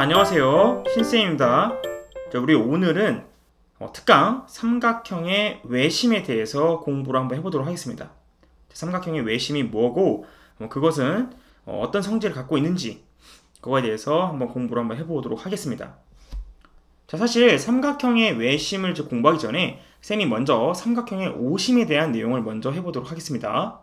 자, 안녕하세요. 신쌤입니다. 자, 우리 오늘은 특강 삼각형의 외심에 대해서 공부를 한번 해보도록 하겠습니다. 삼각형의 외심이 뭐고 그것은 어떤 성질을 갖고 있는지 그거에 대해서 한번 공부를 한번 해보도록 하겠습니다. 자, 사실 삼각형의 외심을 공부하기 전에 쌤이 먼저 삼각형의 오심에 대한 내용을 먼저 해보도록 하겠습니다.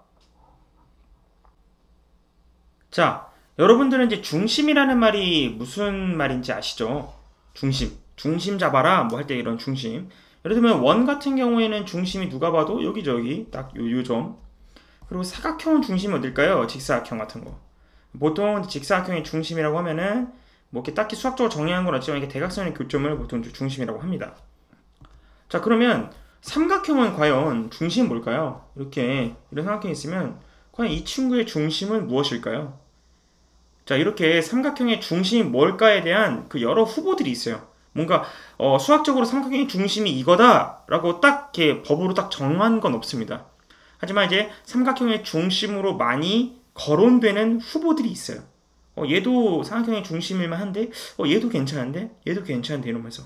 자, 여러분들은 이제 중심이라는 말이 무슨 말인지 아시죠? 중심 잡아라 뭐 할 때 이런 중심. 예를 들면 원 같은 경우에는 중심이 누가 봐도 여기저기 딱 요 점. 그리고 사각형은 중심이 어딜까요? 직사각형 같은 거. 보통 직사각형의 중심이라고 하면은 뭐 이렇게 딱히 수학적으로 정의하는 건 없지만 이게 대각선의 교점을 보통 중심이라고 합니다. 자, 그러면 삼각형은 과연 중심이 뭘까요? 이렇게 이런 삼각형이 있으면 과연 이 친구의 중심은 무엇일까요? 자, 이렇게 삼각형의 중심이 뭘까에 대한 그 여러 후보들이 있어요. 뭔가 수학적으로 삼각형의 중심이 이거다 라고 딱 이렇게 법으로 딱 정한 건 없습니다. 하지만 이제 삼각형의 중심으로 많이 거론되는 후보들이 있어요. 얘도 삼각형의 중심일만 한데 얘도 괜찮은데 얘도 괜찮은데 이러면서.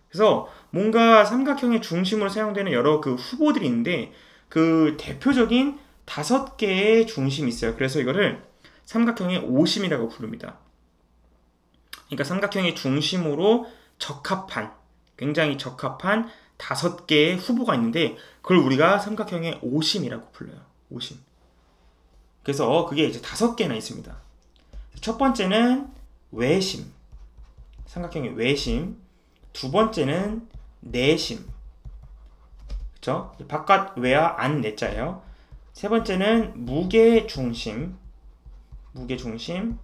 그래서 뭔가 삼각형의 중심으로 사용되는 여러 그 후보들이 있는데 그 대표적인 5개의 중심이 있어요. 그래서 이거를 삼각형의 오심이라고 부릅니다. 그러니까 삼각형의 중심으로 적합한, 굉장히 적합한 5개의 후보가 있는데 그걸 우리가 삼각형의 오심이라고 불러요. 오심. 그래서 그게 이제 5개나 있습니다. 첫 번째는 외심. 삼각형의 외심. 두 번째는 내심. 그쵸? 바깥 외와 안 내자예요. 세 번째는 무게중심. 무게중심.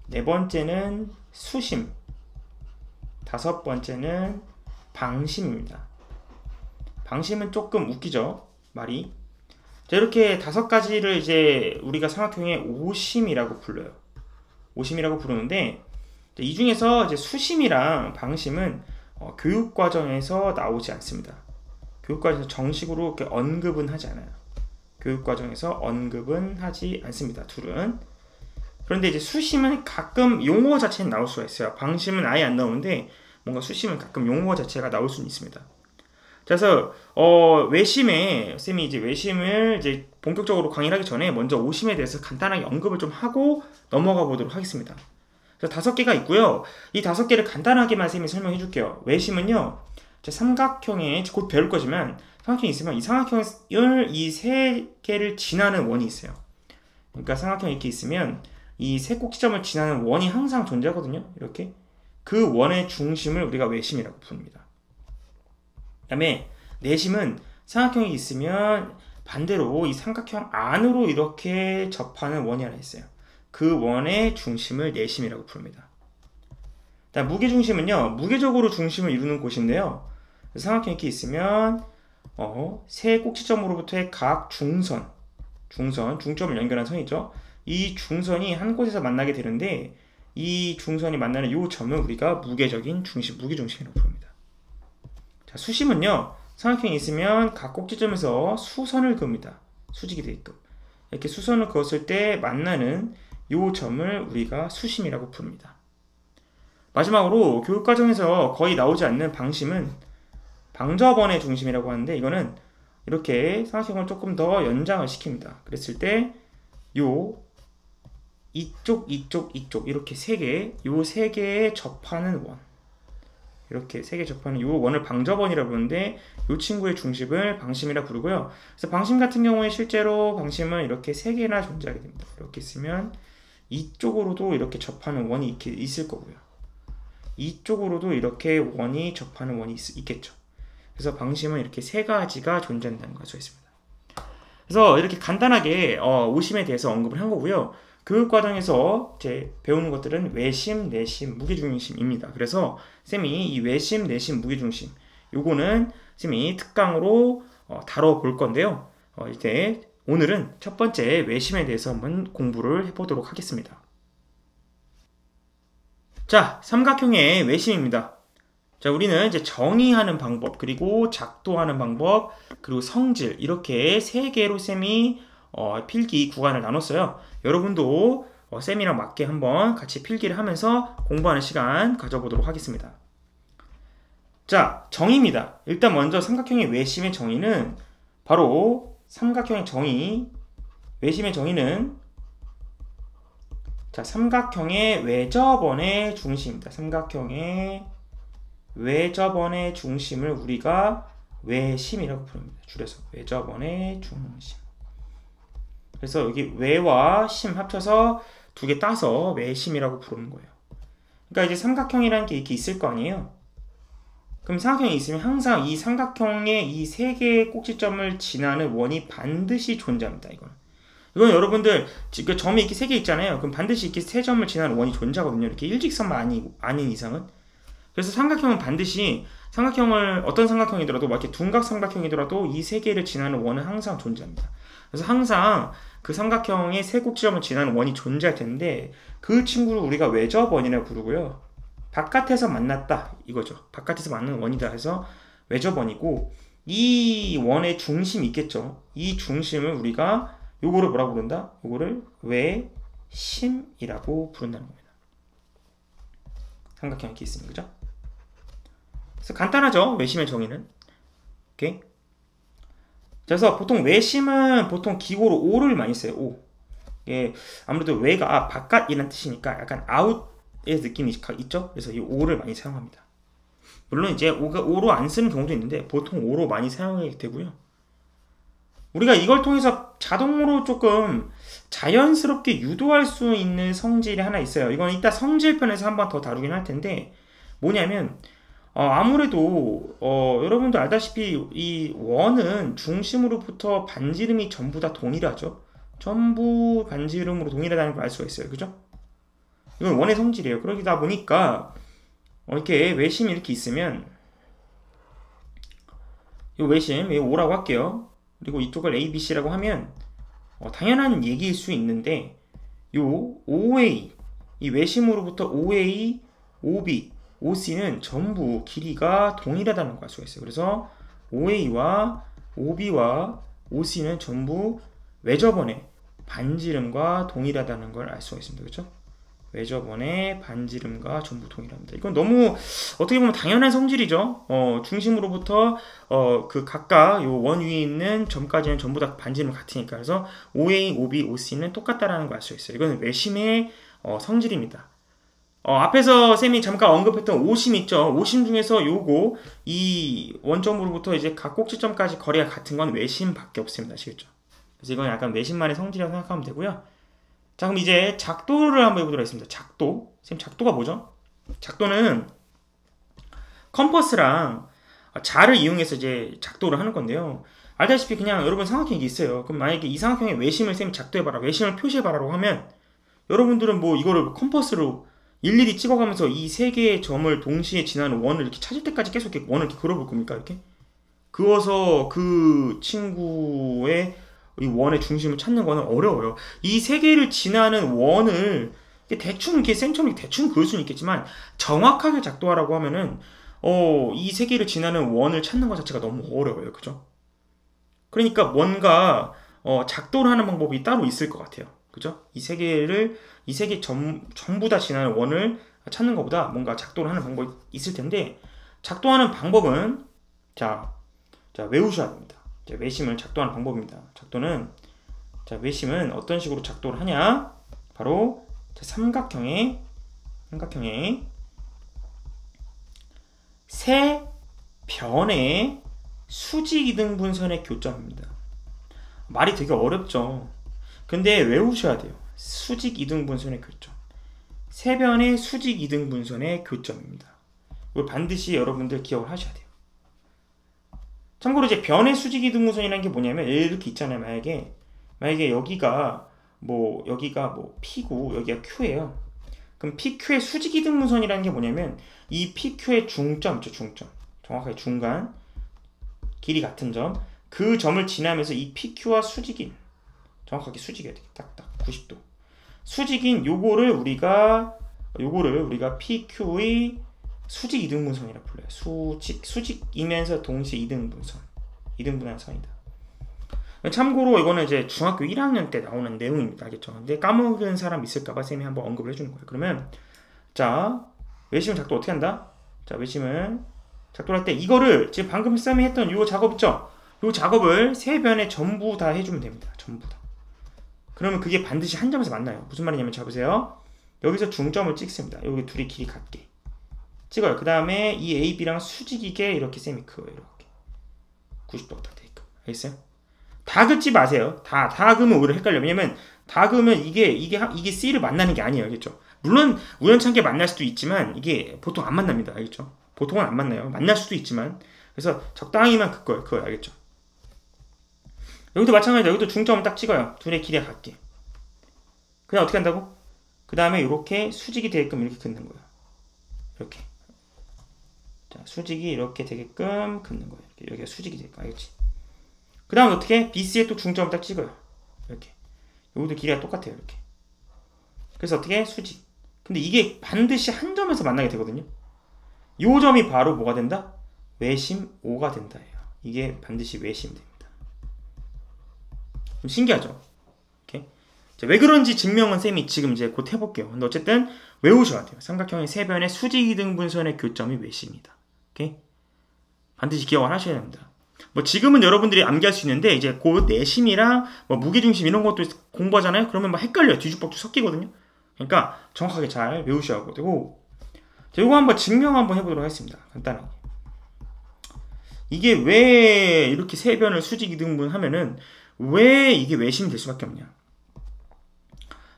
네 번째는 수심. 다섯 번째는 방심입니다. 방심은 조금 웃기죠? 말이. 자, 이렇게 5가지를 이제 우리가 삼각형의 오심이라고 불러요. 오심이라고 부르는데 이 중에서 이제 수심이랑 방심은 교육과정에서 나오지 않습니다. 교육과정에서 정식으로 이렇게 언급은 하지 않아요. 교육과정에서 언급은 하지 않습니다. 둘은. 그런데 이제 수심은 가끔 용어 자체는 나올 수가 있어요. 방심은 아예 안 나오는데 뭔가 수심은 가끔 용어 자체가 나올 수는 있습니다. 그래서 외심에 쌤이 이제 외심을 이제 본격적으로 강의를 하기 전에 먼저 오심에 대해서 간단하게 언급을 좀 하고 넘어가 보도록 하겠습니다. 그래서 5개가 있고요. 이 5개를 간단하게만 쌤이 설명해 줄게요. 외심은요, 삼각형에 곧 배울 거지만 삼각형이 있으면 이 삼각형을 이 3개를 지나는 원이 있어요. 그러니까 삼각형이 이렇게 있으면 이 3꼭지점을 지나는 원이 항상 존재하거든요. 이렇게. 그 원의 중심을 우리가 외심이라고 부릅니다. 그 다음에 내심은 삼각형이 있으면 반대로 이 삼각형 안으로 이렇게 접하는 원이 하나 있어요. 그 원의 중심을 내심이라고 부릅니다. 다음 무게중심은요, 무게적으로 중심을 이루는 곳인데요. 삼각형이 이렇게 있으면 3꼭지점으로부터의 각 중점을 연결한 선이죠. 이 중선이 한 곳에서 만나게 되는데 이 중선이 만나는 이 점을 우리가 무게적인 중심, 무게중심이라고 부릅니다. 자, 수심은요, 삼각형이 있으면 각 꼭지점에서 수선을 그읍니다. 수직이 되게끔. 이렇게 수선을 그었을 때 만나는 이 점을 우리가 수심이라고 부릅니다. 마지막으로 교육과정에서 거의 나오지 않는 방심은 방접원의 중심이라고 하는데 이거는 이렇게 삼각형을 조금 더 연장을 시킵니다. 그랬을 때 이쪽 이렇게 3개, 요 3개에 접하는 원, 이렇게 3개 접하는 요 원을 방접원이라고 부르는데 요 친구의 중심을 방심이라 부르고요. 그래서 방심 같은 경우에 실제로 방심은 이렇게 3개나 존재하게 됩니다. 이렇게 있으면 이쪽으로도 이렇게 접하는 원이 이렇게 있을 거고요. 이쪽으로도 이렇게 원이 접하는 원이 있겠죠. 그래서 방심은 이렇게 3가지가 존재한다는 걸 알 수 있습니다. 그래서 이렇게 간단하게 오심에 대해서 언급을 한 거고요. 교육과정에서 이제 배우는 것들은 외심, 내심, 무게중심입니다. 그래서 쌤이 이 외심, 내심, 무게중심 요거는 쌤이 특강으로 다뤄볼 건데요. 이제 오늘은 첫 번째 외심에 대해서 한번 공부를 해보도록 하겠습니다. 자, 삼각형의 외심입니다. 자, 우리는 이제 정의하는 방법, 그리고 작도하는 방법, 그리고 성질 이렇게 3개로 쌤이 필기 구간을 나눴어요. 여러분도 쌤이랑 맞게 한번 같이 필기를 하면서 공부하는 시간 가져보도록 하겠습니다. 자, 정의입니다. 일단 먼저 삼각형의 외심의 정의는 바로 삼각형의 정의, 외심의 정의는 자, 삼각형의 외접원의 중심입니다. 삼각형의 외접원의 중심을 우리가 외심이라고 부릅니다. 줄여서 외접원의 중심. 그래서 여기 외와 심 합쳐서 두 개 따서 외심이라고 부르는 거예요. 그러니까 이제 삼각형이라는 게 이렇게 있을 거 아니에요. 그럼 삼각형이 있으면 항상 이 삼각형의 이 세 개의 꼭지점을 지나는 원이 반드시 존재합니다. 이건 여러분들 그 점이 이렇게 세 개 있잖아요. 그럼 반드시 이렇게 세 점을 지나는 원이 존재하거든요. 이렇게 일직선만 아닌 이상은. 그래서 삼각형은 반드시 삼각형을 어떤 삼각형이더라도 막 이렇게 둔각 삼각형이더라도 이 세 개를 지나는 원은 항상 존재합니다. 그래서 항상 그 삼각형의 세 꼭지점을 지나는 원이 존재할 텐데 그 친구를 우리가 외접원이라고 부르고요. 바깥에서 만났다 이거죠. 바깥에서 만나는 원이다 해서 외접원이고, 이 원의 중심이 있겠죠. 이 중심을 우리가 요거를 뭐라고 부른다? 요거를 외심이라고 부른다는 겁니다. 삼각형이 이렇게 있습니다. 그죠? 그래서 간단하죠? 외심의 정의는. 오케이? 그래서 보통 외심은 보통 기고로 오를 많이 써요. 오. 예, 아무래도 외가 바깥이라는 뜻이니까 약간 아웃의 느낌이 있죠? 그래서 이 오를 많이 사용합니다. 물론 이제 오로 안 쓰는 경우도 있는데 보통 오로 많이 사용하게 되고요. 우리가 이걸 통해서 자동으로 조금 자연스럽게 유도할 수 있는 성질이 하나 있어요. 이건 이따 성질편에서 한번 더 다루긴 할 텐데 뭐냐면 아무래도 여러분도 알다시피 이 원은 중심으로부터 반지름이 전부 다 동일하죠. 전부 반지름으로 동일하다는 걸 알 수가 있어요. 그죠? 이건 원의 성질이에요. 그러다 보니까 이렇게 외심이 이렇게 있으면 이 외심, O라고 할게요. 그리고 이쪽을 A, B, C라고 하면 당연한 얘기일 수 있는데 요 OA, 이 외심으로부터 OA, OB, OC는 전부 길이가 동일하다는 걸 알 수가 있어요. 그래서 OA와 OB와 OC는 전부 외접원의 반지름과 동일하다는 걸 알 수가 있습니다. 그렇죠? 외접원의 반지름과 전부 동일합니다. 이건 너무 어떻게 보면 당연한 성질이죠. 중심으로부터 그 각각 요 원 위에 있는 점까지는 전부 다 반지름 같으니까. 그래서 OA, OB, OC는 똑같다라는 걸 알 수 있어요. 이건 외심의 성질입니다. 앞에서 쌤이 잠깐 언급했던 오심 있죠. 오심 중에서 요거 이 원점으로부터 이제 각 꼭지점까지 거리가 같은 건 외심밖에 없습니다. 아시겠죠? 그래서 이건 약간 외심만의 성질이라고 생각하면 되고요. 자, 그럼 이제 작도를 한번 해보도록 하겠습니다. 작도. 쌤, 작도가 뭐죠? 작도는 컴퍼스랑 자를 이용해서 이제 작도를 하는 건데요. 알다시피 그냥 여러분 삼각형이 있어요. 그럼 만약에 이 삼각형의 외심을 쌤이 작도해봐라, 외심을 표시해봐라고 하면 여러분들은 뭐 이거를 컴퍼스로 일일이 찍어가면서 이 세 개의 점을 동시에 지나는 원을 이렇게 찾을 때까지 계속 이렇게 원을 이렇게 그어볼 겁니까? 이렇게? 그어서 그 친구의 이 원의 중심을 찾는 거는 어려워요. 이 세 개를 지나는 원을 대충 이렇게 쌤처럼 대충 그을 수는 있겠지만 정확하게 작도하라고 하면은 이 세 개를 지나는 원을 찾는 것 자체가 너무 어려워요. 그죠? 그러니까 뭔가 작도를 하는 방법이 따로 있을 것 같아요. 그죠? 이 세 개 전부 다 지나는 원을 찾는 것보다 뭔가 작도를 하는 방법이 있을 텐데, 작도하는 방법은 자 외우셔야 됩니다. 외심을 작도하는 방법입니다. 외심은 어떤 식으로 작도를 하냐? 바로 삼각형의 세 변의 수직 이등분선의 교점입니다. 말이 되게 어렵죠. 근데 외우셔야 돼요. 수직 이등분선의 교점. 세 변의 수직 이등분선의 교점입니다. 이걸 반드시 여러분들 기억을 하셔야 돼요. 참고로 이제 변의 수직 이등분선이라는 게 뭐냐면 이렇게 있잖아요. 만약에 여기가 뭐 P고 여기가 Q예요. 그럼 PQ의 수직 이등분선이라는 게 뭐냐면 이 PQ의 중점 있죠. 중점. 정확하게 중간 길이 같은 점, 그 점을 지나면서 이 PQ와 수직인, 정확하게 수직이어야 돼. 딱딱 90도. 수직인 요거를 우리가 PQ의 수직 이등분선이라고 불러요. 수직이면서 동시에 이등분한 선이다. 참고로 이거는 이제 중학교 1학년 때 나오는 내용입니다. 알겠죠? 근데 까먹은 사람 있을까봐 쌤이 한번 언급을 해주는 거예요. 그러면 자, 외심 작도 어떻게 한다? 자, 외심을 작동할 때 이거를 지금 방금 쌤이 했던 요 작업 있죠? 요 작업을 세 변에 전부 다 해주면 됩니다. 전부 다. 그러면 그게 반드시 한 점에서 만나요. 무슨 말이냐면 자 보세요. 여기서 중점을 찍습니다. 여기 둘이 길이 같게 찍어요. 그 다음에 이 A, B랑 수직이게 이렇게 쌤이 그어요. 이렇게 90도가 딱 되니까. 알겠어요? 다 긋지 마세요. 다 그으면 오히려 헷갈려요. 왜냐면 다 그으면 이게 C를 만나는 게 아니에요. 알겠죠? 물론 우연찮게 만날 수도 있지만 이게 보통 안 만납니다. 알겠죠? 보통은 안 만나요. 만날 수도 있지만 그래서 적당히만 긋어요. 그거 알겠죠? 여기도 마찬가지죠. 여기도 중점을 딱 찍어요. 둘의 길이가 같게. 그 다음 어떻게 한다고? 그 다음에 이렇게 수직이 되게끔 이렇게 긋는 거예요. 이렇게. 자, 수직이 이렇게 되게끔 긋는 거예요. 이렇게. 여기가 수직이 되게끔. 알겠지? 그 다음 어떻게? BC에 또 중점을 딱 찍어요. 이렇게. 여기도 길이가 똑같아요. 이렇게. 그래서 어떻게? 수직. 근데 이게 반드시 한 점에서 만나게 되거든요. 이 점이 바로 뭐가 된다? 외심 O가 된다. 이게 반드시 외심이 됩니다. 좀 신기하죠? 이렇게. 자, 왜 그런지 증명은 쌤이 지금 이제 곧 해볼게요. 근데 어쨌든 외우셔야 돼요. 삼각형의 세 변의 수직이등분선의 교점이 외심이다. 오케이? 반드시 기억을 하셔야 됩니다. 뭐 지금은 여러분들이 암기할 수 있는데 이제 곧 내심이랑 뭐 무게중심 이런 것도 공부하잖아요. 그러면 막 헷갈려요. 뒤죽박죽 섞이거든요. 그러니까 정확하게 잘 외우셔야 되고. 자, 이거 한번 증명 한번 해보도록 하겠습니다. 간단하게. 이게 왜 이렇게 세 변을 수직 이등분 하면은 왜 이게 외심이 될 수밖에 없냐?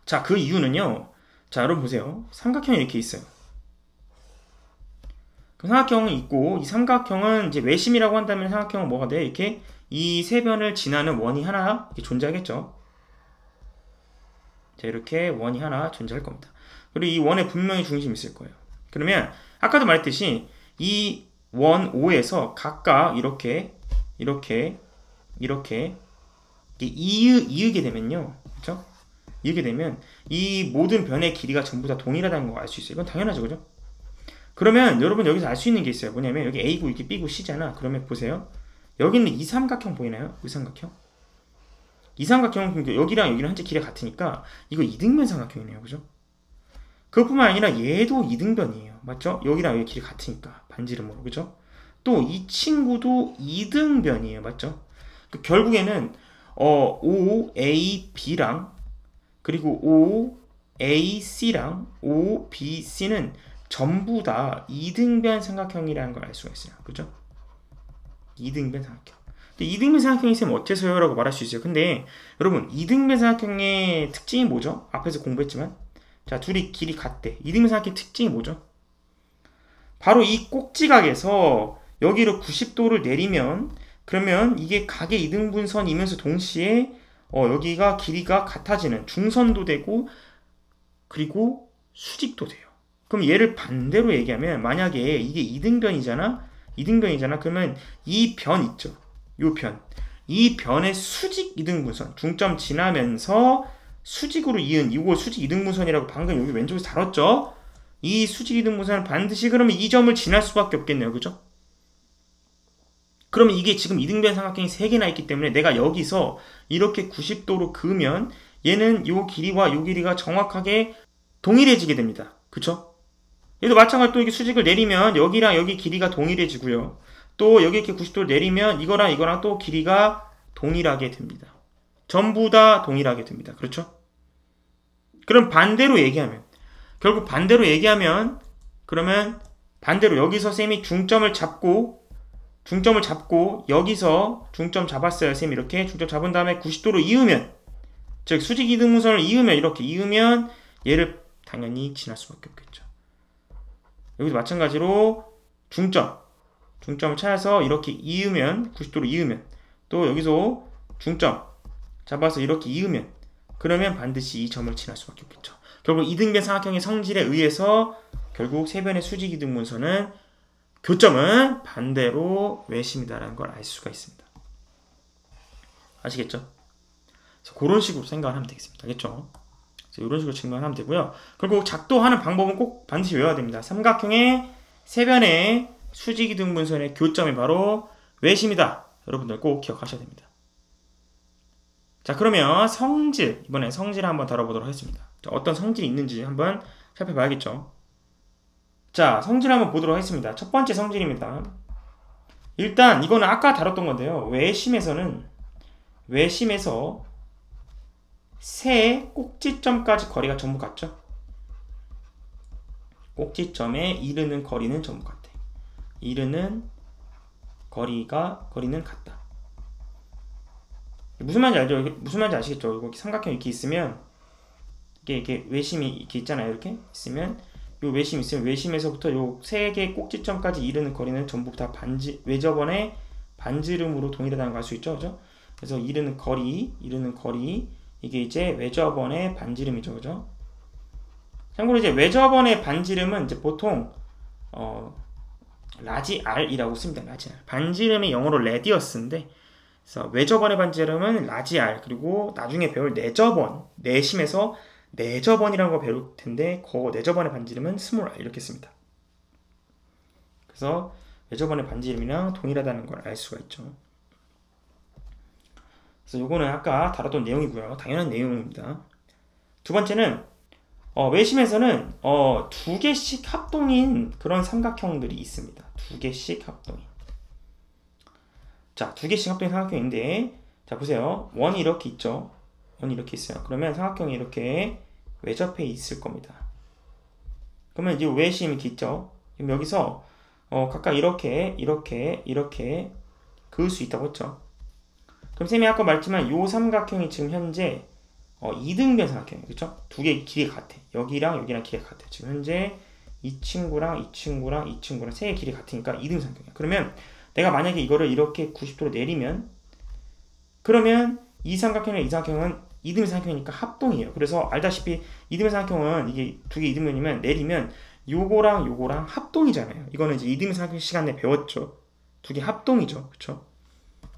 자, 그 이유는요. 자, 여러분 보세요. 삼각형이 이렇게 있어요. 그 삼각형이 있고 이 삼각형은 이제 외심이라고 한다면 삼각형은 뭐가 돼? 이렇게 이 세 변을 지나는 원이 하나 이렇게 존재하겠죠. 자, 이렇게 원이 하나 존재할 겁니다. 그리고 이 원에 분명히 중심이 있을 거예요. 그러면 아까도 말했듯이 이 원 O에서 각각 이렇게 이으게 되면요. 그렇죠? 이으게 되면 이 모든 변의 길이가 전부 다 동일하다는 거 알 수 있어요. 이건 당연하죠. 그죠? 그러면 여러분 여기서 알 수 있는 게 있어요. 뭐냐면 여기 A고 이게 B고 C잖아. 그러면 보세요. 여기는 이 삼각형 보이나요? 이 삼각형? 이 삼각형은 여기랑 여기랑 현재 길이가 같으니까 이거 이등변 삼각형이네요. 그죠? 그것뿐만 아니라 얘도 이등변이에요. 맞죠? 여기랑 여기 길이 같으니까 반지름으로. 그죠? 또 이 친구도 이등변이에요. 맞죠? 결국에는 OAB랑 그리고 OAC랑 OBC는 전부 다 이등변 삼각형이라는 걸 알 수가 있어요. 그죠? 이등변 삼각형. 근데 이등변 삼각형이 있으면 어때서요? 라고 말할 수 있어요. 근데 여러분 이등변 삼각형의 특징이 뭐죠? 앞에서 공부했지만 자, 둘이 길이 같대. 이등변 삼각형의 특징이 뭐죠? 바로 이 꼭지각에서 여기로 90도를 내리면 그러면 이게 각의 이등분선이면서 동시에 여기가 길이가 같아지는 중선도 되고 그리고 수직도 돼요. 그럼 얘를 반대로 얘기하면 만약에 이게 이등변이잖아. 그러면 이 변 있죠. 요 변. 이 변의 수직 이등분선 중점 지나면서 수직으로 이은 이거 수직 이등분선이라고 방금 여기 왼쪽에서 다뤘죠. 이 수직 이등분선은 반드시 그러면 이 점을 지날 수밖에 없겠네요. 그죠? 그러면 이게 지금 이등변 삼각형이 3개나 있기 때문에 내가 여기서 이렇게 90도로 그으면 얘는 요 길이와 요 길이가 정확하게 동일해지게 됩니다. 그쵸? 얘도 마찬가지로 또 이게 수직을 내리면 여기랑 여기 길이가 동일해지고요. 또 여기 이렇게 90도를 내리면 이거랑 또 길이가 동일하게 됩니다. 전부 다 동일하게 됩니다. 그렇죠? 그럼 반대로 얘기하면 결국 반대로 얘기하면 그러면 반대로 여기서 쌤이 중점을 잡고 여기서 중점 잡았어요. 쌤이 이렇게 중점 잡은 다음에 90도로 이으면 즉 수직 이등분선을 이으면 이렇게 이으면 얘를 당연히 지날 수밖에 없겠죠. 여기도 마찬가지로 중점을 찾아서 이렇게 이으면 90도로 이으면 또 여기서 중점 잡아서 이렇게 이으면 그러면 반드시 이 점을 지날 수밖에 없겠죠. 결국 이등변 삼각형의 성질에 의해서 결국 세 변의 수직 이등분선은 교점은 반대로 외심이다라는 걸 알 수가 있습니다. 아시겠죠? 그래서 그런 식으로 생각을 하면 되겠습니다. 알겠죠? 그래서 이런 식으로 증명을 하면 되고요. 그리고 작도하는 방법은 꼭 반드시 외워야 됩니다. 삼각형의 세 변의 수직 이등분선의 교점이 바로 외심이다. 여러분들 꼭 기억하셔야 됩니다. 자, 그러면 성질, 이번에 성질을 한번 다뤄보도록 하겠습니다. 자, 어떤 성질이 있는지 한번 살펴봐야겠죠. 자, 성질 한번 보도록 하겠습니다. 첫 번째 성질입니다. 일단 이거는 아까 다뤘던 건데요. 외심에서 세 꼭지점까지 거리가 전부 같죠? 꼭지점에 이르는 거리는 전부 같아. 이르는 거리는 같다. 무슨 말인지 알죠? 무슨 말인지 아시겠죠? 이거 삼각형 이렇게 있으면 이게 외심이 이렇게 있잖아요. 이렇게 있으면 요 외심 있으면 외심에서부터 요 세 개의 꼭지점까지 이르는 거리는 전부 다 외접원의 반지름으로 동일하다는 걸 알 수 있죠, 그죠? 그래서 이르는 거리 이게 이제 외접원의 반지름이죠, 그죠? 참고로 이제 외접원의 반지름은 이제 보통 라지 R이라고 씁니다. 라지 R. 반지름이 영어로 레디어스인데, 그래서 외접원의 반지름은 라지 R, 그리고 나중에 배울 내심에서 내접원이라는 거 배울 텐데, 그 내접원의 반지름은 스몰 r 이렇게 씁니다. 그래서 외접원의 반지름이랑 동일하다는 걸 알 수가 있죠. 그래서 요거는 아까 다뤘던 내용이고요. 당연한 내용입니다. 두 번째는 외심에서는 두 개씩 합동인 그런 삼각형들이 있습니다. 두 개씩 합동인. 자, 두 개씩 합동인 삼각형인데, 자 보세요. 원이 이렇게 있죠. 원이 이렇게 있어요. 그러면 삼각형이 이렇게 외접해 있을 겁니다. 그러면 이제 외심이 이렇게 있죠. 그럼 여기서 각각 이렇게 그을 수 있다고 했죠. 그럼 쌤이 아까 말했지만 요 삼각형이 지금 현재 2등변 삼각형이에요. 그쵸? 두 개의 길이가 같아. 여기랑 길이가 같아. 지금 현재 이 친구랑 세 개의 길이 같으니까 2등변 삼각형이야. 그러면 내가 만약에 이거를 이렇게 90도로 내리면, 그러면 이 삼각형이랑 이 삼각형은 2등변 삼각형이니까 합동이에요. 그래서 알다시피 2등변 삼각형은 이게 두 개 2등변이면 내리면 요거랑 합동이잖아요. 이거는 이제 2등변 삼각형 시간에 배웠죠. 두 개 합동이죠. 그쵸?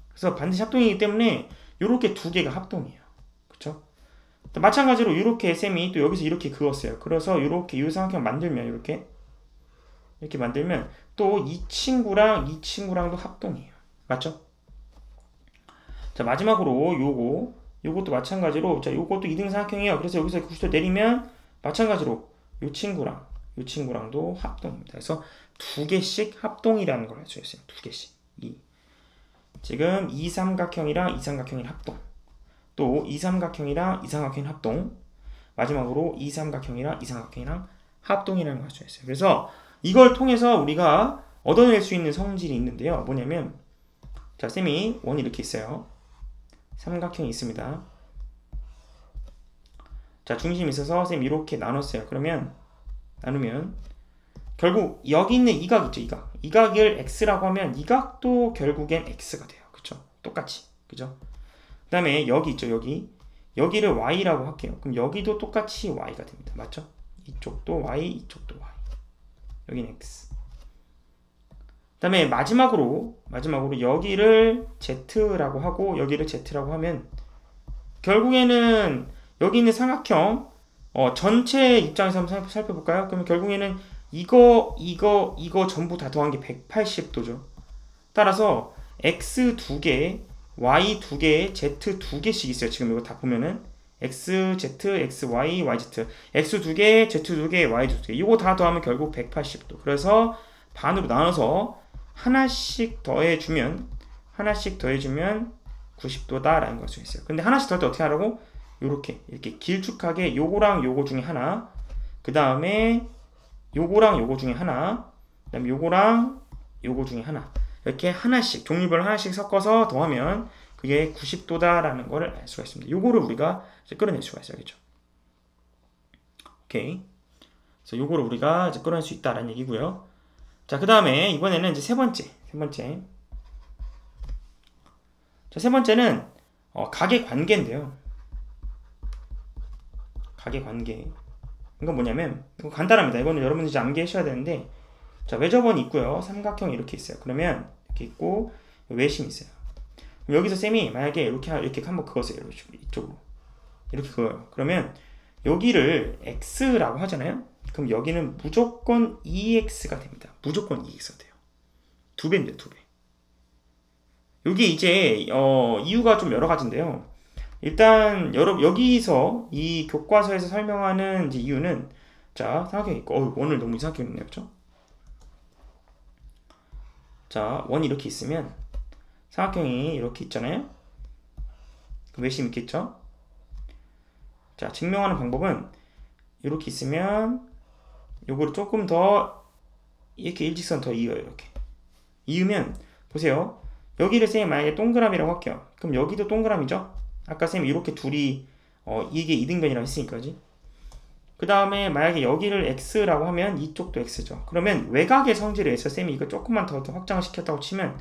그래서 반드시 합동이기 때문에 요렇게 두 개가 합동이에요. 그쵸? 마찬가지로 이렇게 쌤이 또 여기서 이렇게 그었어요. 그래서 이렇게 이 삼각형 만들면 이렇게 만들면 또 이 친구랑도 합동이에요. 맞죠? 자, 마지막으로 요것도 마찬가지로, 자, 요것도 2등 삼각형이에요. 그래서 여기서 90도 내리면 마찬가지로 요 친구랑도 합동입니다. 그래서 두 개씩 합동이라는 걸 알 수 있어요. 두 개씩. 지금 이 삼각형이랑 이 삼각형의 합동, 또 이 삼각형이랑 이 삼각형의 합동, 마지막으로 이 삼각형이랑 이 삼각형이랑 합동이라는 걸 알 수 있어요. 그래서 이걸 통해서 우리가 얻어낼 수 있는 성질이 있는데요. 뭐냐면, 자, 쌤이 원이 이렇게 있어요. 삼각형이 있습니다. 자, 중심이 있어서 쌤이 이렇게 나눴어요. 그러면 나누면 결국 여기 있는 이 각 있죠, 이 각을 x라고 하면 이 각도 결국엔 x가 돼요. 그쵸? 똑같이. 그죠? 그 다음에 여기 있죠, 여기를 y라고 할게요. 그럼 여기도 똑같이 y가 됩니다. 맞죠? 이쪽도 y, 이쪽도 y. 여기는 x. 그 다음에 마지막으로 여기를 z라고 하고 여기를 z라고 하면 결국에는 여기 있는 삼각형 전체 입장에서 한번 살펴볼까요? 그러면 결국에는 이거 전부 다 더한 게 180도죠. 따라서 x 2개, y 2개, z 2개씩 있어요. 지금 이거 다 보면은 x, z, x, y, y, z, x 2개, z 2개, y 2개. 이거 다 더하면 결국 180도. 그래서 반으로 나눠서 하나씩 더해주면 90도다라는 걸 알 수 있어요. 근데 하나씩 더할 때 어떻게 하라고? 이렇게 길쭉하게 요거랑 요거 중에 하나, 그 다음에 요거랑 요거 중에 하나, 그 다음에 요거랑 요거 중에 하나, 이렇게 하나씩 종류별로 하나씩 섞어서 더하면 그게 90도다라는 걸 알 수가 있습니다. 요거를 우리가 이제 끌어낼 수가 있어요. 그렇죠? 오케이. 그래서 요거를 우리가 이제 끌어낼 수 있다라는 얘기고요. 자, 그 다음에 이번에는 이제 세 번째. 자, 세 번째는 각의 관계인데요. 각의 관계. 이건 뭐냐면, 이거 간단합니다. 이거는 여러분들이 이제 암기하셔야 되는데, 자, 외접원이 있고요. 삼각형이 이렇게 있어요. 그러면 이렇게 있고 외심이 있어요. 그럼 여기서 쌤이 만약에 이렇게 한번 그었어요. 이쪽으로 이렇게 그어요. 그러면 여기를 x라고 하잖아요. 그럼 여기는 무조건 2x가 됩니다. 무조건 2x가 돼요. 2배입니다. 2배. 여기 이제 이유가 좀 여러 가지인데요. 일단 여기서 이 교과서에서 설명하는 이제 이유는 자, 삼각형이 있고 원을 너무 이상하게 그렸네요. 그죠? 자, 원이 이렇게 있으면 삼각형이 이렇게 있잖아요. 그 외심 있겠죠? 자, 증명하는 방법은 이렇게 있으면 요거를 조금 더 이렇게 일직선 더 이어요. 이렇게 이으면 보세요. 여기를 쌤이 만약에 동그라미라고 할게요. 그럼 여기도 동그라미죠? 아까 쌤이 이렇게 둘이 이게 이등변이라고 했으니까 지 그 다음에 만약에 여기를 x라고 하면 이쪽도 x죠. 그러면 외곽의 성질에 의해서 쌤이 이거 조금만 더 확장을 시켰다고 치면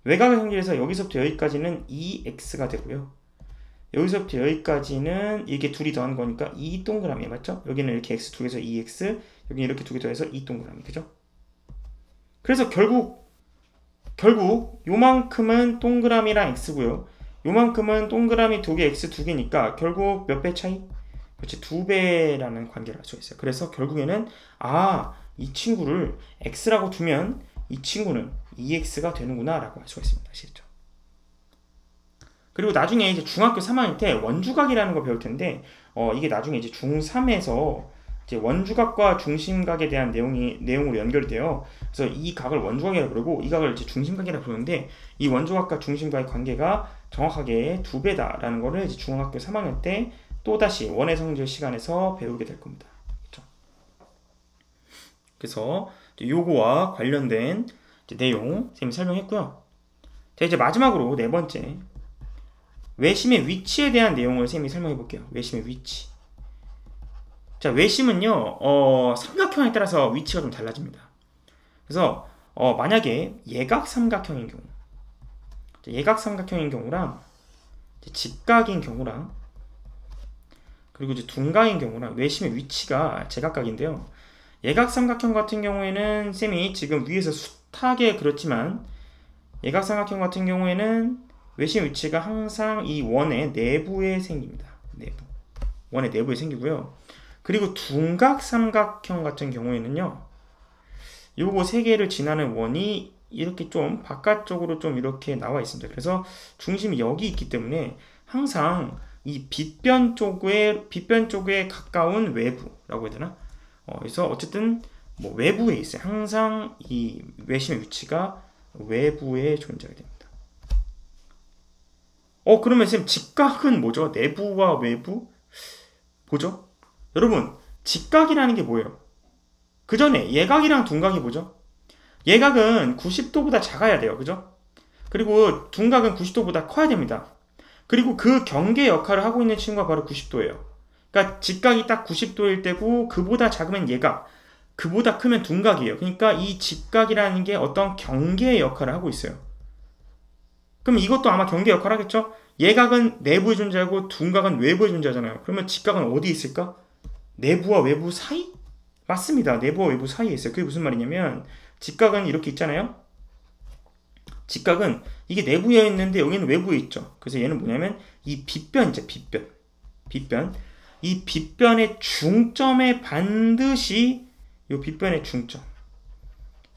외곽의 성질에서 여기서부터 여기까지는 2x가 되고요. 여기서부터 여기까지는 이게 둘이 더한 거니까 2 동그라미 맞죠? 여기는 이렇게 x 두 개에서 2x, 여기는 이렇게 두 개 더해서 2 동그라미 그죠? 그래서 결국 요만큼은 동그라미랑 x고요. 요만큼은 동그라미 두 개 x 두 개니까 결국 몇 배 차이? 그렇지, 2배라는 관계를 알 수가 있어요. 그래서 결국에는 이 친구를 x라고 두면 이 친구는 2x가 되는구나 라고 할 수가 있습니다. 아시겠죠? 그리고 나중에 이제 중학교 3학년 때 원주각이라는 거 배울 텐데 이게 나중에 이제 중3에서 이제 원주각과 중심각에 대한 내용으로 연결이 돼요. 그래서 이 각을 원주각이라고 부르고 이 각을 이제 중심각이라고 부르는데 이 원주각과 중심각의 관계가 정확하게 2배다라는 거를 이제 중학교 3학년 때 또다시 원의 성질 시간에서 배우게 될 겁니다. 그렇죠? 그래서 요거와 관련된 내용 선생님이 설명했고요. 자, 이제 마지막으로 네 번째 외심의 위치에 대한 내용을 선생님이 설명해 볼게요. 외심의 위치. 자, 외심은요 삼각형에 따라서 위치가 좀 달라집니다. 그래서 만약에 예각 삼각형인 경우, 예각 삼각형인 경우랑 직각인 경우랑 그리고 이제 둔각인 경우랑 외심의 위치가 제각각인데요. 예각 삼각형 같은 경우에는 쌤이 지금 위에서 숱하게 그렸지만 예각 삼각형 같은 경우에는 외심 위치가 항상 이 원의 내부에 생깁니다. 원의 내부에 생기고요. 그리고 둔각 삼각형 같은 경우에는요. 요거 세 개를 지나는 원이 이렇게 좀 바깥쪽으로 좀 이렇게 나와 있습니다. 그래서 중심이 여기 있기 때문에 항상 이 빗변 쪽에 가까운 외부라고 해야 되나? 그래서 어쨌든 뭐 외부에 있어요. 항상 이 외심의 위치가 외부에 존재하게 됩니다. 그러면 쌤 직각은 뭐죠? 내부와 외부? 뭐죠? 여러분 직각이라는 게 뭐예요? 그 전에 예각이랑 둔각이 뭐죠? 예각은 90도보다 작아야 돼요. 그죠? 그리고 둔각은 90도보다 커야 됩니다. 그리고 그 경계 역할을 하고 있는 친구가 바로 90도예요. 그러니까 직각이 딱 90도일 때고 그보다 작으면 예각, 그보다 크면 둔각이에요. 그러니까 이 직각이라는 게 어떤 경계 역할을 하고 있어요. 그럼 이것도 아마 경계 역할을 하겠죠? 예각은 내부에 존재하고 둔각은 외부에 존재하잖아요. 그러면 직각은 어디 있을까? 내부와 외부 사이? 맞습니다. 내부와 외부 사이에 있어요. 그게 무슨 말이냐면 직각은 이렇게 있잖아요. 직각은 이게 내부에 있는데 여기는 외부에 있죠. 그래서 얘는 뭐냐면 이 빗변이죠. 빗변. 이 빗변의 중점에 반드시 이 빗변의 중점.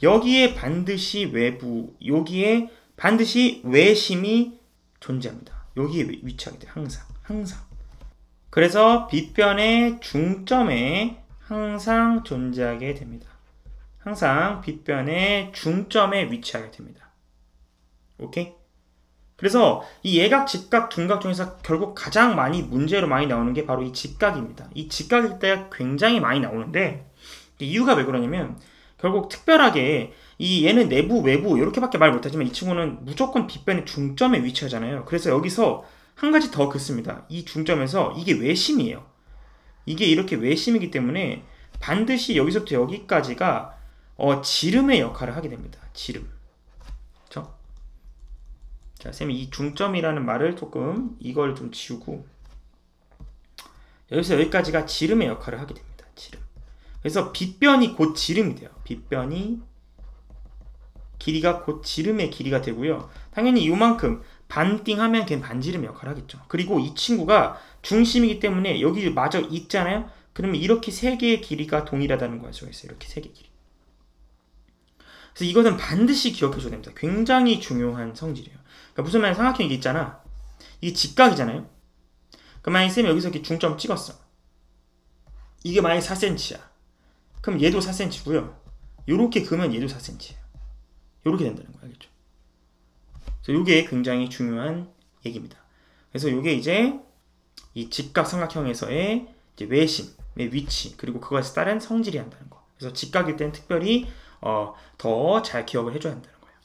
여기에 반드시 여기에 반드시 외심이 존재합니다. 여기에 위치하게 돼요. 항상. 그래서 빗변의 중점에 항상 존재하게 됩니다. 항상 빗변의 중점에 위치하게 됩니다. 오케이? 그래서 이 예각, 직각, 둔각 중에서 결국 가장 문제로 많이 나오는 게 바로 이 직각입니다. 이 직각일 때 굉장히 많이 나오는데 이유가 왜 그러냐면 결국 특별하게 얘는 내부, 외부 이렇게밖에 말 못하지만 이 친구는 무조건 빗변의 중점에 위치하잖아요. 그래서 여기서 한 가지 더 긋습니다. 이 중점에서 이게 외심이에요. 이게 이렇게 외심이기 때문에 반드시 여기서부터 여기까지가 지름의 역할을 하게 됩니다. 지름. 그렇죠? 자, 쌤이 이 중점이라는 말을 이걸 좀 지우고 여기서 여기까지가 지름의 역할을 하게 됩니다. 지름. 그래서 빗변이 곧 지름이 돼요. 빗변이 길이가 곧 지름의 길이가 되고요. 당연히 이만큼 반띵하면 걔는 반지름의 역할을 하겠죠. 그리고 이 친구가 중심이기 때문에 여기 마저 있잖아요. 그러면 이렇게 세 개의 길이가 동일하다는 걸 알 수가 있어요. 이렇게 세 개의 길이. 그래서 이것은 반드시 기억해줘야 됩니다. 굉장히 중요한 성질이에요. 그러니까 무슨 말이냐, 삼각형이 있잖아. 이게 직각이잖아요. 그럼 만약에 쌤이 여기서 이렇게 중점 찍었어. 이게 만약에 4cm야. 그럼 얘도 4cm고요. 요렇게 그으면 얘도 4cm예요. 요렇게 된다는 거야. 알겠죠? 그래서 요게 굉장히 중요한 얘기입니다. 그래서 요게 이제 이 직각삼각형에서의 이제 외심의 위치, 그리고 그것에 따른 성질이 한다는 거. 그래서 직각일 때는 특별히 더 잘 기억을 해줘야 한다는 거예요.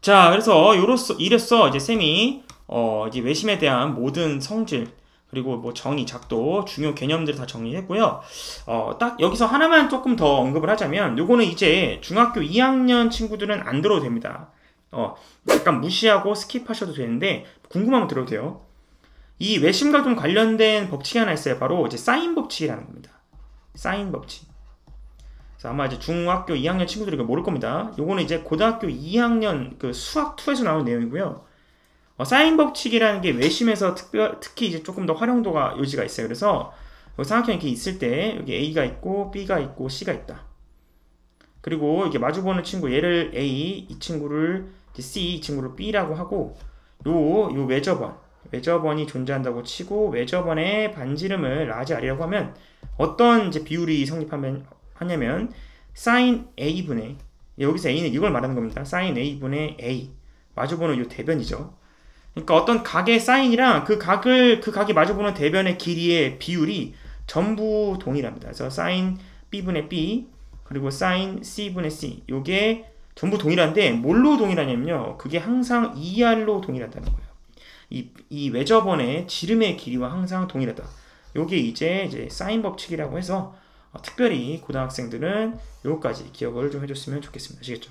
자, 그래서 이로써 이제 쌤이 이제 외심에 대한 모든 성질, 그리고 뭐 정의, 작도, 중요 개념들을 다 정리했고요. 딱 여기서 하나만 조금 더 언급을 하자면, 요거는 이제 중학교 2학년 친구들은 안 들어도 됩니다. 약간 무시하고 스킵하셔도 되는데, 궁금하면 들어도 돼요. 이 외심과 좀 관련된 법칙이 하나 있어요. 바로 이제 사인 법칙이라는 겁니다. 사인 법칙. 그래서 아마 이제 중학교 2학년 친구들이 이거 모를 겁니다. 요거는 이제 고등학교 2학년 그 수학 2에서 나온 내용이고요. 사인 법칙이라는 게 외심에서 특히 이제 조금 더 활용도가 요지가 있어요. 그래서 삼각형이 이렇게 있을 때 여기 A가 있고 B가 있고 C가 있다. 그리고 이게 마주보는 친구 얘를 A, 이 친구를 C, 이 친구를 B라고 하고 요 외접원이 존재한다고 치고 외접원의 반지름을 라지 R이라고 하면 어떤 이제 비율이 하냐면 sin A분의 여기서 A는 이걸 말하는 겁니다. sin A분의 A 마주보는 요 대변이죠. 그러니까 어떤 각의 사인이랑 그 각이 마주보는 대변의 길이의 비율이 전부 동일합니다. 그래서 sin B분의 B 그리고 sin C분의 C 요게 전부 동일한데 뭘로 동일하냐면요. 그게 항상 2R로 동일하다는 거예요. 이 외접원의 지름의 길이와 항상 동일하다. 요게 이제 사인 법칙이라고 해서 특별히 고등학생들은 요거까지 기억을 좀 해줬으면 좋겠습니다. 아시겠죠?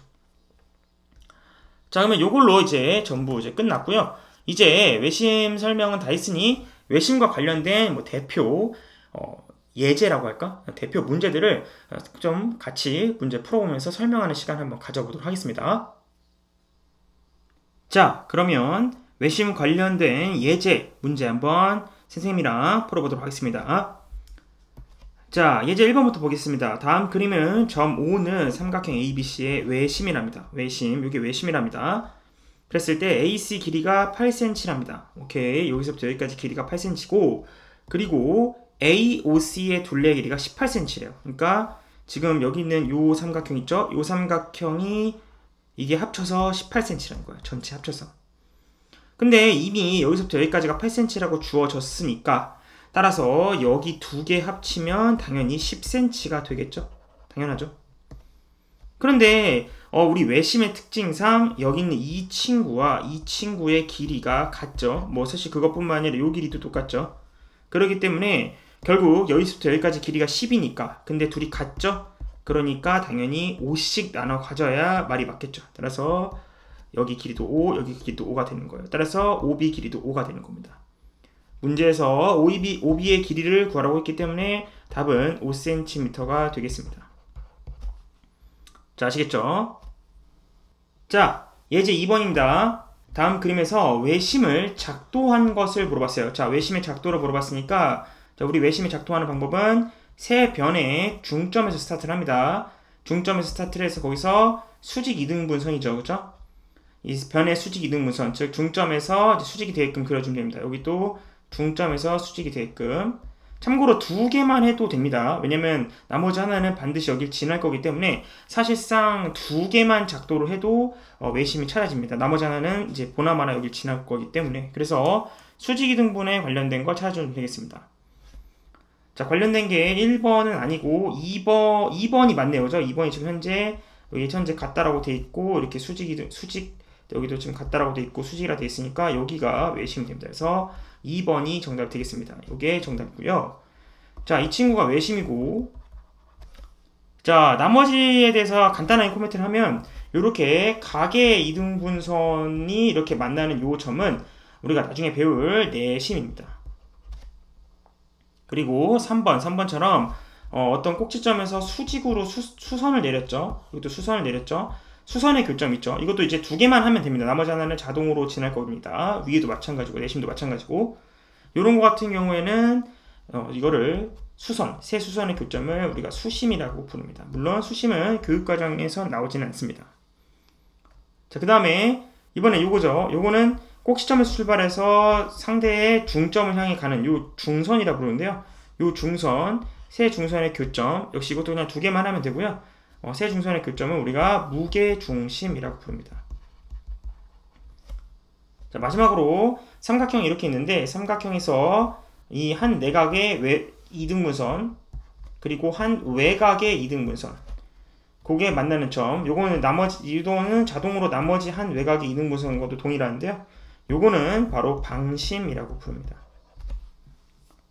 자, 그러면 요걸로 이제 전부 이제 끝났고요. 이제 외심 설명은 다 했으니 외심과 관련된 뭐 대표 예제라고 할까? 대표 문제들을 좀 같이 문제 풀어보면서 설명하는 시간 한번 가져보도록 하겠습니다. 자, 그러면 외심 관련된 예제 문제 한번 선생님이랑 풀어보도록 하겠습니다. 자, 예제 1번부터 보겠습니다. 다음 그림은 점 5는 삼각형 ABC의 외심이랍니다. 외심, 이게 외심이랍니다. 그랬을 때 AC 길이가 8cm랍니다. 오케이, 여기서부터 여기까지 길이가 8cm고 그리고 AOC의 둘레 길이가 18cm래요. 그러니까 지금 여기 있는 요 삼각형 있죠? 요 삼각형이 이게 합쳐서 18cm라는 거예요. 전체 합쳐서. 근데 이미 여기서부터 여기까지가 8cm라고 주어졌으니까 따라서 여기 두 개 합치면 당연히 10cm가 되겠죠? 당연하죠. 그런데 우리 외심의 특징상 여기 있는 이 친구와 이 친구의 길이가 같죠? 뭐 사실 그것뿐만 아니라 이 길이도 똑같죠? 그렇기 때문에 결국 여기서부터 여기까지 길이가 10이니까 근데 둘이 같죠? 그러니까 당연히 5씩 나눠 가져야 말이 맞겠죠. 따라서 여기 길이도 5, 여기 길이도 5가 되는 거예요. 따라서 OB 길이도 5가 되는 겁니다. 문제에서 OB의 길이를 구하라고 했기 때문에 답은 5cm가 되겠습니다. 자, 아시겠죠? 자, 예제 2번입니다. 다음 그림에서 외심을 작도한 것을 물어봤어요. 자, 외심의 작도를 물어봤으니까 자, 우리 외심이 작동하는 방법은 세 변의 중점에서 스타트를 합니다. 중점에서 스타트를 해서 거기서 수직 이등분선이죠. 그죠? 이 변의 수직 이등분선, 즉 중점에서 이제 수직이 되게끔 그려주면 됩니다. 여기 또 중점에서 수직이 되게끔. 참고로 두 개만 해도 됩니다. 왜냐면 나머지 하나는 반드시 여길 지날 거기 때문에 사실상 두 개만 작도를 해도 외심이 찾아집니다. 나머지 하나는 이제 보나마나 여길 지날 거기 때문에. 그래서 수직 이등분에 관련된 거 찾아주면 되겠습니다. 자, 관련된 게 1번은 아니고 2번이 맞네요. 그죠? 2번이 지금 현재 같다라고 돼 있고 이렇게 수직 여기도 지금 같다라고 돼 있고 수직이라 돼 있으니까 여기가 외심이 됩니다. 그래서 2번이 정답이 되겠습니다. 이게 정답이고요. 자, 이 친구가 외심이고 자, 나머지에 대해서 간단하게 코멘트를 하면 이렇게 각의 이등분선이 이렇게 만나는 요 점은 우리가 나중에 배울 내심입니다. 그리고 3번처럼 어떤 꼭지점에서 수직으로 수선을 내렸죠. 이것도 수선을 내렸죠. 수선의 교점 있죠. 이것도 이제 두 개만 하면 됩니다. 나머지 하나는 자동으로 지날 겁니다. 위에도 마찬가지고 내심도 마찬가지고 이런 거 같은 경우에는 이거를 새 수선의 교점을 우리가 수심이라고 부릅니다. 물론 수심은 교육과정에서 나오지는 않습니다. 자, 그 다음에 이번에 요거죠. 요거는 꼭지점에서 출발해서 상대의 중점을 향해 가는 요 중선이라 부르는데요. 요 중선, 세 중선의 교점, 역시 이것도 그냥 두 개만 하면 되고요. 세 중선의 교점은 우리가 무게중심이라고 부릅니다. 자, 마지막으로 삼각형이 이렇게 있는데, 삼각형에서 이 한 내각의 이등분선, 그리고 한 외곽의 이등분선, 그게 만나는 점, 요거는 이동은 자동으로 나머지 한 외곽의 이등분선과도 동일한데요. 요거는 바로 방심이라고 부릅니다.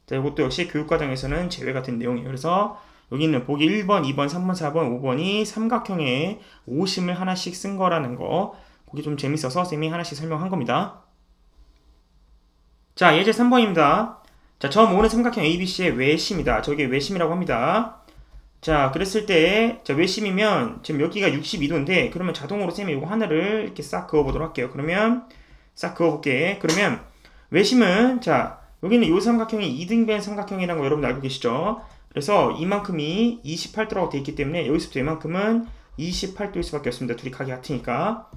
자, 이것도 역시 교육과정에서는 제외가 된 내용이에요. 그래서 여기 있는 보기 1번, 2번, 3번, 4번, 5번이 삼각형에 오심을 하나씩 쓴 거라는 거, 그게 좀 재밌어서 쌤이 하나씩 설명한 겁니다. 자, 예제 3번입니다. 자, 점 5는 삼각형 ABC의 외심이다. 저게 외심이라고 합니다. 자, 그랬을 때, 자, 외심이면 지금 여기가 62도인데, 그러면 자동으로 쌤이 이거 하나를 이렇게 싹 그어보도록 할게요. 그러면 싹 그어볼게. 그러면 외심은, 자, 여기는 이 삼각형이 2등변 삼각형이라는 거 여러분 알고 계시죠? 그래서 이만큼이 28도라고 되어 있기 때문에 여기서부터 이만큼은 28도일 수밖에 없습니다. 둘이 각이 같으니까.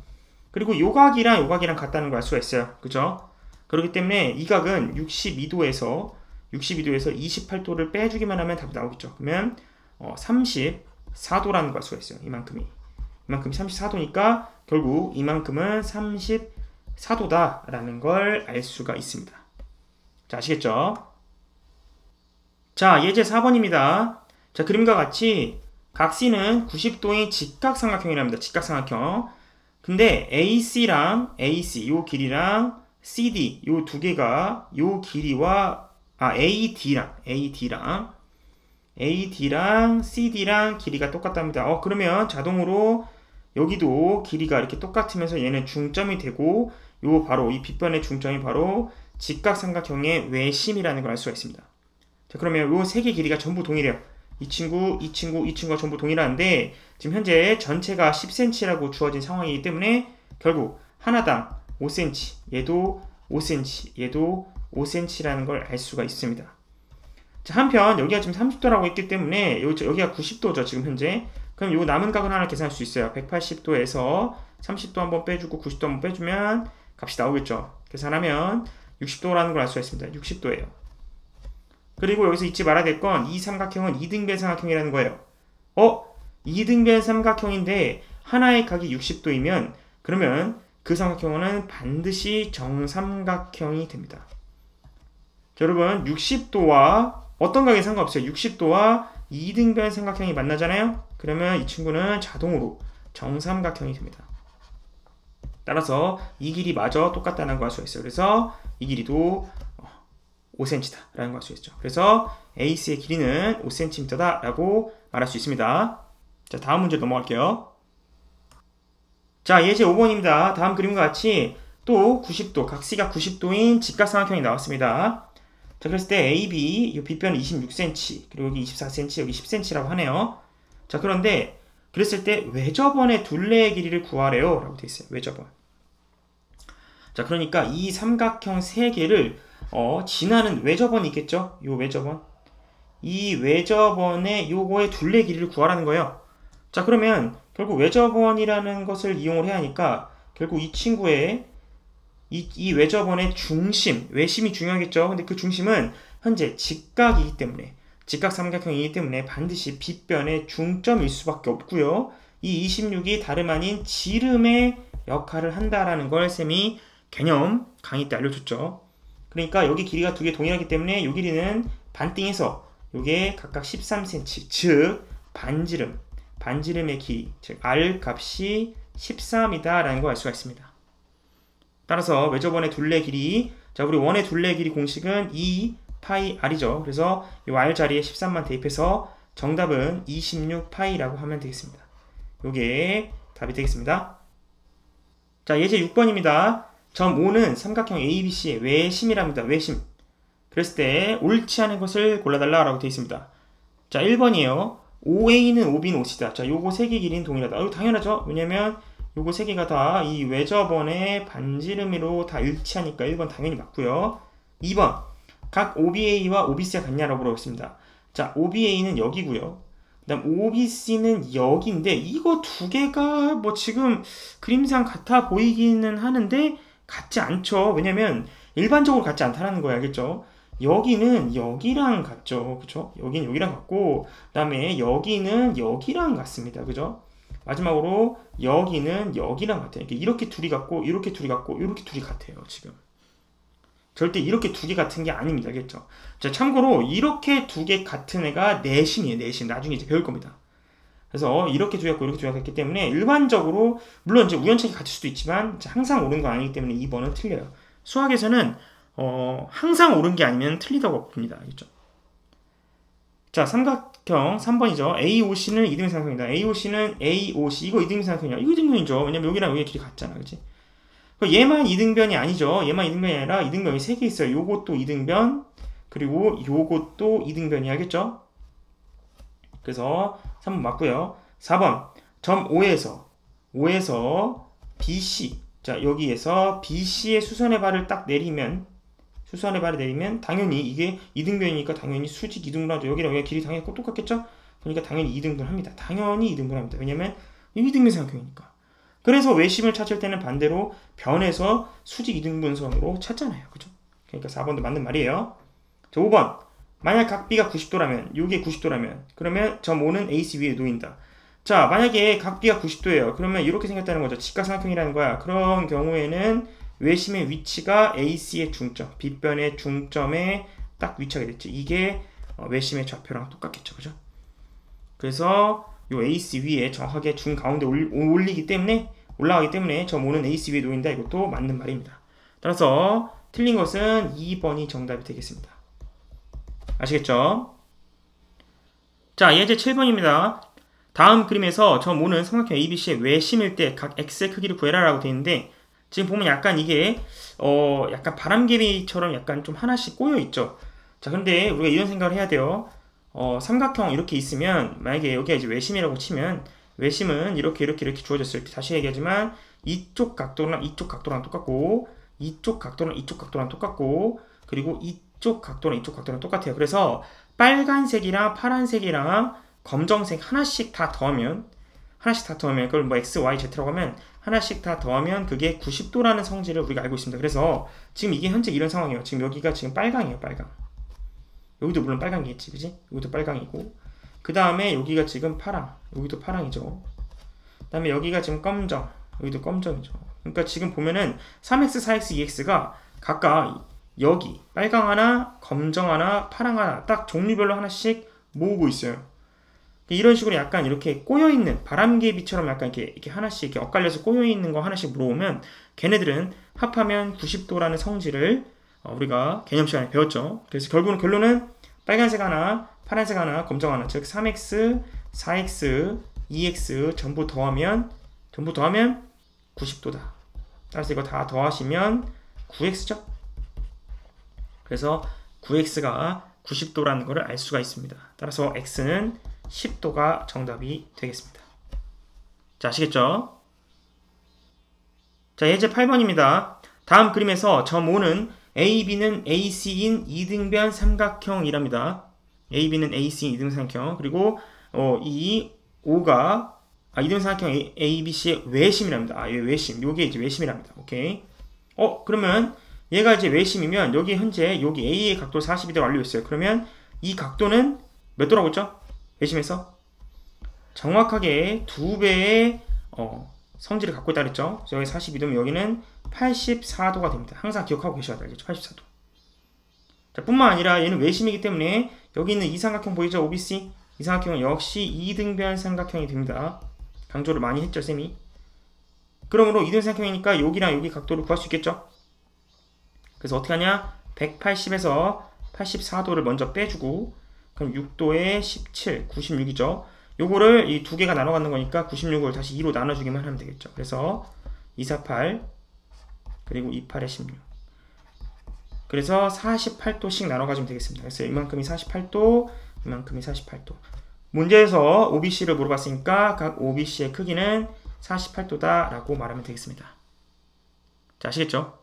그리고 요 각이랑 요 각이랑 같다는 걸 알 수가 있어요. 그죠? 그렇기 때문에 이 각은 62도에서 28도를 빼주기만 하면 답이 나오겠죠. 그러면 34도라는 걸 알 수가 있어요. 이만큼이 34도니까 결국 이만큼은 34도다라는 걸 알 수가 있습니다. 자, 아시겠죠? 자, 예제 4번입니다. 자, 그림과 같이 각 C는 90도인 직각삼각형이랍니다. 직각삼각형. 근데 AC랑 AC 요 길이랑 CD 요 두 개가 요 길이와 AD랑 CD랑 길이가 똑같답니다. 그러면 자동으로 여기도 길이가 이렇게 똑같으면서 얘는 중점이 되고 요 바로 이 빗변의 중점이 바로 직각삼각형의 외심이라는 걸 알 수가 있습니다. 자, 그러면 요 세 개 길이가 전부 동일해요. 이 친구가 전부 동일한데 지금 현재 전체가 10cm라고 주어진 상황이기 때문에 결국 하나당 5cm, 얘도 5cm, 얘도 5cm라는 걸 알 수가 있습니다. 자, 한편 여기가 지금 30도라고 했기 때문에 여기가 90도죠, 지금 현재. 그럼 요 남은 각은 하나 계산할 수 있어요. 180도에서 30도 한번 빼주고 90도 한번 빼주면 값이 나오겠죠. 계산하면 60도라는 걸 알 수가 있습니다. 60도예요. 그리고 여기서 잊지 말아야 될 건 이 삼각형은 2등변 삼각형이라는 거예요. 2등변 삼각형인데 하나의 각이 60도이면 그러면 그 삼각형은 반드시 정삼각형이 됩니다. 자, 여러분 60도와 어떤 각에 상관없어요. 60도와 2등변 삼각형이 만나잖아요. 그러면 이 친구는 자동으로 정삼각형이 됩니다. 따라서 이 길이마저 똑같다는 걸 알 수 있어요. 그래서 이 길이도 5cm다 라는 걸 알 수 있죠. 그래서 AC의 길이는 5cm다 라고 말할 수 있습니다. 자, 다음 문제 넘어갈게요. 자, 예제 5번입니다. 다음 그림과 같이 또 90도, 각 C가 90도인 직각삼각형이 나왔습니다. 자, 그랬을 때 AB, 이 빗변은 26cm, 그리고 여기 24cm, 여기 10cm라고 하네요. 자, 그런데 그랬을 때 외접원의 둘레의 길이를 구하래요 라고 되어 있어요. 외접원. 자, 그러니까 이 삼각형 세 개를 지나는 외접원이 있겠죠? 요 외접원. 이 외접원의 요거의 둘레 길이를 구하라는 거예요. 자, 그러면 결국 외접원이라는 것을 이용을 해야 하니까 결국 이 친구의 이 외접원의 중심, 외심이 중요하겠죠. 근데 그 중심은 현재 직각이기 때문에 직각삼각형이기 때문에 반드시 빗변의 중점일 수밖에 없고요. 이 26이 다름 아닌 지름의 역할을 한다라는 걸 쌤이 개념 강의 때 알려줬죠. 그러니까 여기 길이가 두 개 동일하기 때문에 이 길이는 반띵해서 이게 각각 13cm, 즉 반지름의 길이, 즉 R 값이 13이다 라는 걸 알 수가 있습니다. 따라서 외접원의 둘레 길이, 자, 우리 원의 둘레 길이 공식은 2파이 R이죠. 그래서 이 R 자리에 13만 대입해서 정답은 26파이라고 하면 되겠습니다. 요게 답이 되겠습니다. 자, 예제 6번입니다. 점 5는 삼각형 ABC의 외심이랍니다. 외심. 그랬을 때 옳지 않은 것을 골라달라 라고 되어 있습니다. 자, 1번이에요. OA는 OB는 OC다. 자, 요거 세 개 길이는 동일하다. 이거 당연하죠. 왜냐면 요거 세 개가 다 이 외접원의 반지름으로 다 일치하니까 1번 당연히 맞고요. 2번. 각 OBA와 OBC가 같냐라고 물어봤습니다. 자, OBA는 여기고요. 그 다음 OBC는 여기인데 이거 두 개가 뭐 지금 그림상 같아 보이기는 하는데 같지 않죠. 왜냐면 일반적으로 같지 않다는 거야. 알겠죠? 여기는 여기랑 같죠. 그죠? 여기는 여기랑 같고, 그 다음에 여기는 여기랑 같습니다. 그죠? 마지막으로 여기는 여기랑 같아요. 이렇게 둘이 같고, 이렇게 둘이 같고, 이렇게 둘이 같아요. 지금. 절대 이렇게 두 개 같은 게 아닙니다. 알겠죠? 자, 참고로 이렇게 두 개 같은 애가 내심이에요. 내심. 나중에 이제 배울 겁니다. 그래서 이렇게 두 개 같고 이렇게 두 개 같기 때문에 일반적으로 물론 이제 우연찮게 같을 수도 있지만 항상 옳은 건 아니기 때문에 2번은 틀려요. 수학에서는 항상 옳은 게 아니면 틀리다고 봅니다. 알겠죠? 자, 삼각형 3번이죠. AOC는 이등변삼각형이다. AOC는 AOC 이거 이등변삼각형이야. 이거 이등변이죠. 왜냐면 여기랑 여기 길이 같잖아. 그치? 얘만 이등변이 아니죠. 얘만 이등변이 아니라 이등변이 3개 있어요. 요것도 이등변, 그리고 요것도 이등변이 알겠죠? 그래서 3번 맞고요. 4번 점 5에서 BC, 자 여기에서 BC의 수선의 발을 딱 내리면 당연히 이게 이등변이니까 당연히 수직 이등분하죠. 여기랑 여기 길이 당연히 똑같겠죠? 그러니까 당연히 이등분합니다. 당연히 이등분합니다. 왜냐면 이등변 삼각형이니까. 그래서 외심을 찾을 때는 반대로 변에서 수직 이등분선으로 찾잖아요. 그죠? 그러니까 4번도 맞는 말이에요. 자, 5번. 만약 각 B가 90도라면, 요게 90도라면, 그러면 점 5는 AC 위에 놓인다. 자, 만약에 각 B가 90도예요. 그러면 이렇게 생겼다는 거죠. 직각삼각형이라는 거야. 그런 경우에는 외심의 위치가 AC의 중점, B변의 중점에 딱 위치하게 됐죠. 이게 외심의 좌표랑 똑같겠죠. 그죠? 그래서 요 AC 위에 정확하게 중가운데 올라가기 때문에 점 5는 AC 위에 놓인다. 이것도 맞는 말입니다. 따라서 틀린 것은 2번이 정답이 되겠습니다. 아시겠죠? 자, 예제 7번입니다. 다음 그림에서 점 5는 삼각형 ABC의 외심일 때 각 X의 크기를 구해라 라고 되어 있는데, 지금 보면 약간 이게 약간 바람개비처럼 약간 좀 하나씩 꼬여 있죠. 자, 근데 우리가 이런 생각을 해야 돼요. 삼각형 이렇게 있으면, 만약에 여기가 이제 외심이라고 치면, 외심은 이렇게 주어졌을 때, 다시 얘기하지만, 이쪽 각도랑 이쪽 각도랑 똑같고, 이쪽 각도랑 이쪽 각도랑 똑같고, 그리고 이쪽 각도랑 이쪽 각도랑 똑같아요. 그래서 빨간색이랑 파란색이랑 검정색 하나씩 다 더하면, 그걸 뭐 X, Y, Z라고 하면, 하나씩 다 더하면 그게 90도라는 성질을 우리가 알고 있습니다. 그래서 지금 이게 현재 이런 상황이에요. 지금 여기가 지금 빨강이에요. 빨강. 여기도 물론 빨강이겠지, 그지? 여기도 빨강이고, 그 다음에 여기가 지금 파랑, 여기도 파랑이죠. 그 다음에 여기가 지금 검정, 여기도 검정이죠. 그러니까 지금 보면은 3x, 4x, 2x가 각각 여기 빨강 하나, 검정 하나, 파랑 하나 딱 종류별로 하나씩 모으고 있어요. 이런 식으로 약간 이렇게 꼬여있는 바람개비처럼 약간 이렇게 하나씩 이렇게 엇갈려서 꼬여있는 거 하나씩 물어보면 걔네들은 합하면 90도라는 성질을 우리가 개념 시간에 배웠죠. 그래서 결론은 빨간색 하나, 파란색 하나, 검정 하나, 즉 3x, 4x, 2x 전부 더하면 90도다. 따라서 이거 다 더하시면 9x죠. 그래서 9x가 90도라는 것을 알 수가 있습니다. 따라서 x는 10도가 정답이 되겠습니다. 자, 아시겠죠? 자, 예제 8번입니다. 다음 그림에서 점 5는 AB는 AC인 이등변 삼각형이랍니다. AB는 AC인 이등변 삼각형. 그리고 이 5가 이등변 삼각형 ABC의 외심이랍니다. 외심. 요게 이제 외심이랍니다. 오케이. 그러면 얘가 이제 외심이면 여기 현재 여기 A의 각도 42도로 알려 있어요. 그러면 이 각도는 몇 도라고 했죠? 외심에서 정확하게 2배의 성질을 갖고 있다 그랬죠. 여기 42도면 여기는 84도가 됩니다. 항상 기억하고 계셔야 되겠죠. 84도. 자, 뿐만 아니라 얘는 외심이기 때문에 여기 있는 이 삼각형 보이죠? OBC. 이 삼각형은 역시 이등변 삼각형이 됩니다. 강조를 많이 했죠, 쌤이. 그러므로 이등변 삼각형이니까 여기랑 여기 각도를 구할 수 있겠죠. 그래서 어떻게 하냐? 180에서 84도를 먼저 빼주고, 그럼 6도에 17, 96이죠. 요거를 이 두 개가 나눠 갖는 거니까 96을 다시 2로 나눠주기만 하면 되겠죠. 그래서 248 그리고 28에 16. 그래서 48도씩 나눠 가지면 되겠습니다. 그래서 이만큼이 48도, 이만큼이 48도. 문제에서 OBC를 물어봤으니까 각 OBC의 크기는 48도다 라고 말하면 되겠습니다. 자, 아시겠죠?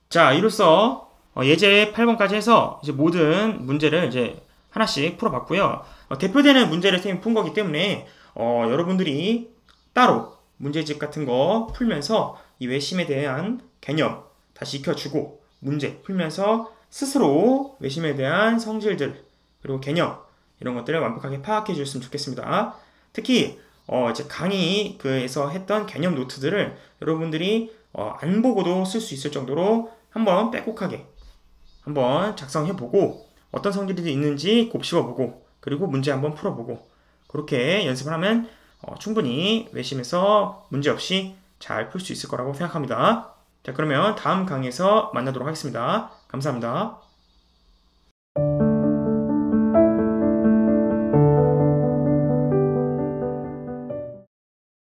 자, 이로써 예제 8번까지 해서 이제 모든 문제를 이제 하나씩 풀어봤고요. 대표되는 문제를 쌤이 푼 거기 때문에 여러분들이 따로 문제집 같은 거 풀면서 이 외심에 대한 개념 다시 익혀주고 문제 풀면서 스스로 외심에 대한 성질들 그리고 개념 이런 것들을 완벽하게 파악해 주셨으면 좋겠습니다. 특히 이제 강의에서 했던 개념 노트들을 여러분들이 안 보고도 쓸 수 있을 정도로 한번 빼곡하게 한번 작성해보고 어떤 성질이 있는지 곱씹어보고 그리고 문제 한번 풀어보고 그렇게 연습을 하면 충분히 외심에서 문제없이 잘 풀 수 있을 거라고 생각합니다. 자, 그러면 다음 강의에서 만나도록 하겠습니다. 감사합니다.